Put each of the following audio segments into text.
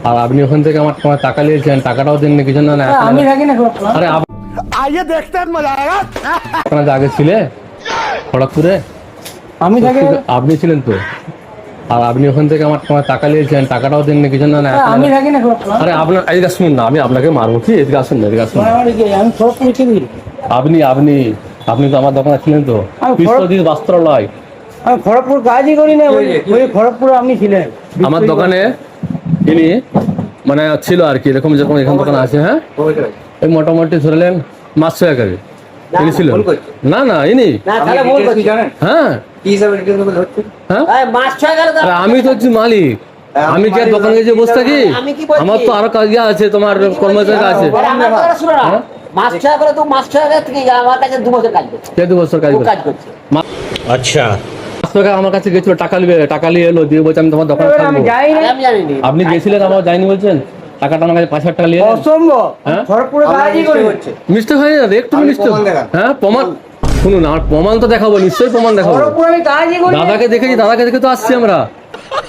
আর আপনি ওখান থেকে আমার তোমার টাকা নিয়েছেন, টাকাটাও দেন না, কিছু না। আমি থাকি না আরে आइए देखते हैं मजा आएगा। আপনারা যে আগে ছিলে খড়গপুরে, আমি থাকি আপনি ছিলেন তো। আর আপনি ওখান থেকে আমার তোমার টাকা নিয়েছেন, টাকাটাও দেন না, কিছু না। আমি থাকি না আরে আপনার এদিকে শুনুন না, আমি আপনাকে মারবো কি? এদিকে আসুন না, এদিকে আসুন। আমি খড়গপুরে চিনি। আপনি আপনি আপনি তো আমার দোকানে ছিলেন তো, বিশ্বজিৎ বস্ত্রালয়। আমি খড়গপুর কাজই করি না, ওই খড়গপুরে আপনি ছিলেন। আমার দোকানে ইনি মানে ছিল আর কি, এরকম যেরকম এখান দোকানে আছে। হ্যাঁ, এই মোটামুটি ধরলেন মাস 6 আগে ইনি ছিল। না না ইনি, হ্যাঁ হ্যাঁ, আরে আমি তো হচ্ছি মালিক। আমি কি আর দোকানে গিয়ে বসে থাকি? আমার তো আরো কাজ আছে, তোমার কর্মচারী আছে। মাস 6 করে তো মাস 6 থেকে আমার কাছে 2 বছর কাজ করছে। কে 2 বছর কাজ করছে? अच्छा আমার কাছে গেছিল, টাকা নিবে, টাকা নিয়ে এলো, দিয়ে বলছে আমি তোমার দোকানে আমি থাকবো। যাই না, আমি জানিনি। আপনি গেছিলেন, আমার যাইনি বলছেন। টাকাটা আমার কাছে 5,000 টাকা নিয়ে অসম্ভব। হ্যাঁ? খড়গপুরে কাজই করি। মিস্টেক হয়ে যাবে, একটু মিস্টেক। হ্যাঁ, প্রমাণ শুনুন, আমার প্রমাণ তো দেখাবো, নিশ্চয়ই প্রমাণ দেখাবো। খড়গপুরে আমি কাজই করি। দাদাকে দেখেছি, দাদাকে দেখে তো আসছি আমরা,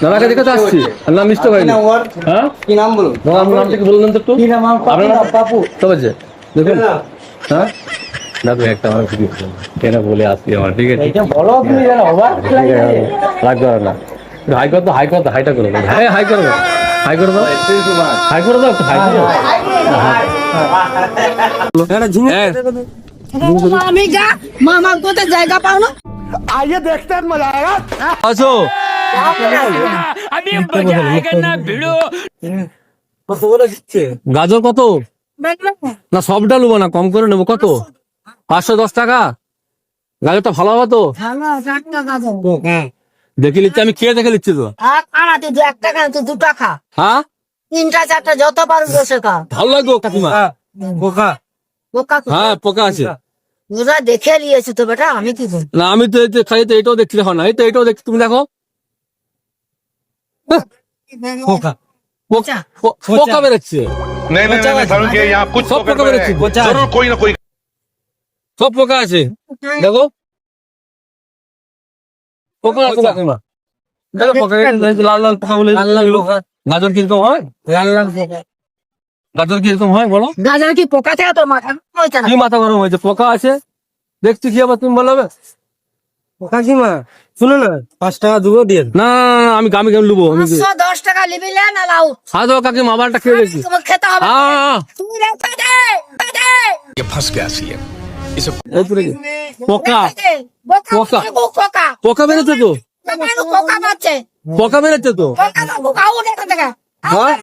দাদাকে দেখে তো আসছি। আর না মিস্টেক হয়নি। হ্যাঁ, কি নাম বলুন? দাদা আপনার নামটা কি বললেন তো একটু? কি নাম? আপনার নাম? পাপু। তো বলছে দেখুন। হ্যাঁ না তো একটা আমার ভিডিও কেন বলে আসছি আমার, ঠিক আছে? এটা বলো তুমি, জানো অবাক লাগে। রাগ করো না, হাই করো তো, হাই করো, হাইটা করো, হ্যাঁ হাই করো, হাই করে দাও, হাই করে দাও, হাই করো। আমি যা মামা কোথায় জায়গা পাও না। आइए देखते हैं मजा आएगा। আছো গাজর কত? না সবটা নেবো না, কম করে নেবো। কত? 510 টাকা। গাজরটা ভালো হবে তো? ভালো একটা গাজর দেখে নিচ্ছি, আমি খেয়ে দেখে নিচ্ছি তো। খানা তুই 1 টাকা তুই 2 টাকা হ্যাঁ 3টা 4টা যত পারো বসে খা। ভালো লাগবে কাকিমা। বোকা। বোকা হ্যাঁ পোকা আছে। ওরা দেখে নিয়েছি তো বেটা, আমি কি করব? না আমি তো খাই তো, এটাও দেখছি দেখো না, এই তো এটাও দেখছি, তুমি দেখো। বোকা। পোকা বেরোচ্ছে, नहीं नहीं नहीं सारुण के यहाँ कुछ सब तो पका गड़बड़ रखी, है। बचा है। जरूर कोई ना कोई সব পোকা আছে দেখো। পোকা আছে কাকিমা, দেখো পোকা, লাল লাল পোকা বলে। গাজর কিরকম হয়? লাল লাল বোকা। গাজর কিরকম হয় বলো? গাজর কি পোকা থেকে তোর মাথা হইছে না? কি মাথা গরম হয়েছে? পোকা আছে দেখছি, কি আবার তুমি বলবে? কাকিমা শুনো না, 5 টাকা দেবো দিয়ে। না আমি গামি কেন লুবো? আমি 510 টাকা নিবি না লাও? সাদা কাকিমা আবারটা খেয়ে দেখছি। তোমার খেতে হবে। হ্যাঁ তুই রেখে দে, দে। এই তো রেখে। পোকা বোকা পোকা। পোকা পোকা বেরোচ্ছে তো, পোকা পাচ্ছে। পোকা বেরোচ্ছে তো। পোকা বোকা উঠে থেকে। হ্যাঁ